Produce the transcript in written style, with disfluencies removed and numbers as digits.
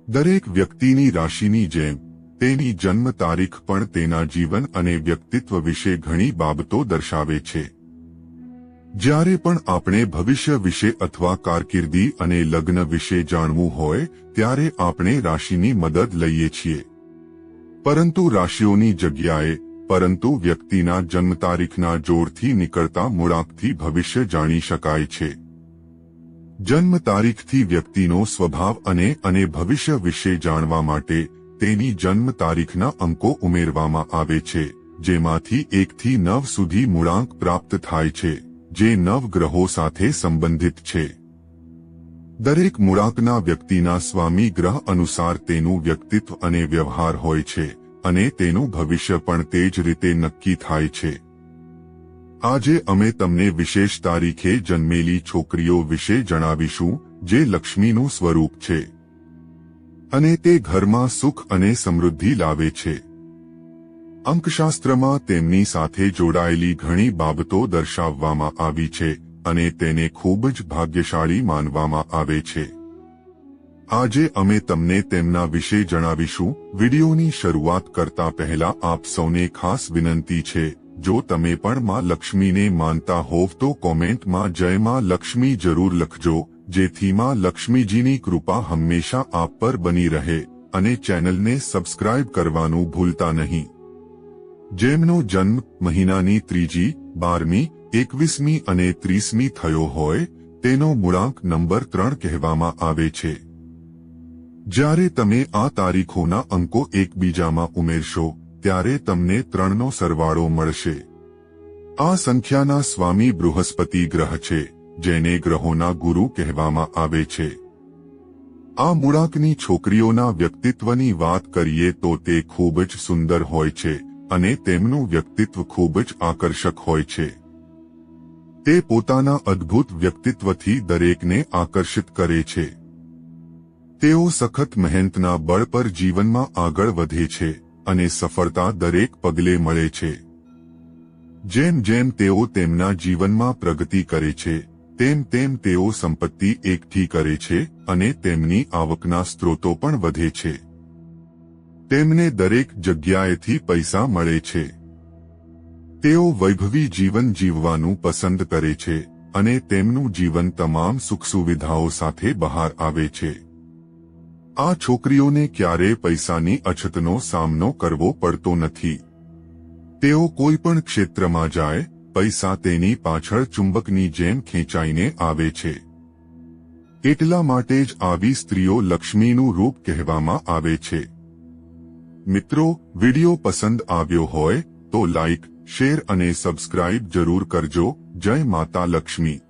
દરેક વ્યક્તિની રાશિની જેમ તેની જન્મ તારીખ પણ તેના જીવન અને વ્યક્તિત્વ વિશે ઘણી બાબતો દર્શાવે છે. જ્યારે પણ આપણે ભવિષ્ય વિશે અથવા કારકિર્દી અને લગ્ન વિશે જાણવું હોય ત્યારે આપણે રાશિની મદદ લઈએ છીએ. પરંતુ રાશિઓની જગ્યાએ પરંતુ વ્યક્તિના જન્મ તારીખના જોડથી નીકળતા મૂળાંકથી ભવિષ્ય જાણી શકાય છે. જન્મ તારીખથી વ્યક્તિનો સ્વભાવ અને ભવિષ્ય વિશે જાણવા માટે તેની જન્મ તારીખના અંકો ઉમેરવામાં આવે છે, જેમાંથી 1 થી 9 સુધી મૂળાંક પ્રાપ્ત થાય છે, જે 9 ગ્રહો સાથે સંબંધિત છે. દરેક મૂળાંકના વ્યક્તિના સ્વામી ગ્રહ અનુસાર તેનું વ્યક્તિત્વ અને વ્યવહાર હોય છે, અને તેનું ભવિષ્ય પણ તે જ રીતે નક્કી થાય છે. આજે અમે તમને વિશેષ તારીખે જન્મેલી છોકરીઓ વિશે જણાવીશું, જે લક્ષ્મીનું સ્વરૂપ છે અને તે ઘરમાં સુખ અને સમૃદ્ધિ લાવે છે. અંકશાસ્ત્રમાં તેમની સાથે જોડાયેલી ઘણી બાબતો દર્શાવવામાં આવી છે અને તેને ખૂબ જ ભાગ્યશાળી માનવામાં આવે છે. આજે અમે તમને તેમના વિશે જણાવીશું. વિડિયોની શરૂઆત કરતા પહેલા આપ સૌને ખાસ વિનંતી છે, જો તમે પણ માં લક્ષ્મીને માનતા હોવ તો કોમેન્ટમાં જય માં લક્ષ્મી જરૂર લખજો, જેથી માં લક્ષ્મીજીની કૃપા હંમેશા આપ પર બની રહે, અને ચેનલને સબસ્ક્રાઇબ કરવાનું ભૂલતા નહીં. જેમનો જન્મ મહિનાની 3જી, 12મી, 21મી અને 30મી થયો હોય તેનો મૂળાંક નંબર 3 કહેવામાં આવે છે. જ્યારે તમે આ તારીખોના અંકો એકબીજામાં ઉમેરશો ત્યારે તમને 3નો સરવાળો મળશે. આ સંખ્યાના સ્વામી બૃહસ્પતિ ગ્રહ છે, જેને ગ્રહોના ગુરુ કહેવામાં આવે છે. આ મૂળાંકની છોકરીઓના વ્યક્તિત્વની વાત કરીએ તો તે ખૂબ જ સુંદર હોય છે અને તેમનું વ્યક્તિત્વ ખૂબ જ આકર્ષક હોય છે. તે પોતાના અદ્ભુત વ્યક્તિત્વથી દરેકને આકર્ષિત કરે છે. તેઓ સખત મહેનતના બળ પર જીવનમાં આગળ વધે છે અને સફળતા દરેક પગલે મળે છે. જેમ જેમ તેઓ તેમના જીવનમાં પ્રગતિ કરે છે તેમ તેમ તેઓ સંપત્તિ એકઠી કરે છે અને તેમની આવકના સ્ત્રોતો પણ વધે છે. તેમને દરેક જગ્યાએથી પૈસા મળે છે. તેઓ વૈભવી જીવન જીવવાનું પસંદ કરે છે અને તેમનું જીવન તમામ સુખ સુવિધાઓ સાથે બહાર આવે છે. આ છોકરીઓને ક્યારેય પૈસાની અછતનો સામનો કરવો પડતો નથી. તેઓ કોઈ પણ ક્ષેત્રમાં જાય, પૈસા તેની પાછળ ચુંબકની જેમ ખેંચાઈને આવે છે. એટલા માટે જ આવી સ્ત્રીઓ લક્ષ્મીનું રૂપ કહેવામાં આવે છે. મિત્રો, વિડિયો પસંદ આવ્યો હોય તો લાઈક, શેર અને સબસ્ક્રાઇબ જરૂર કરજો. જય માતા લક્ષ્મી.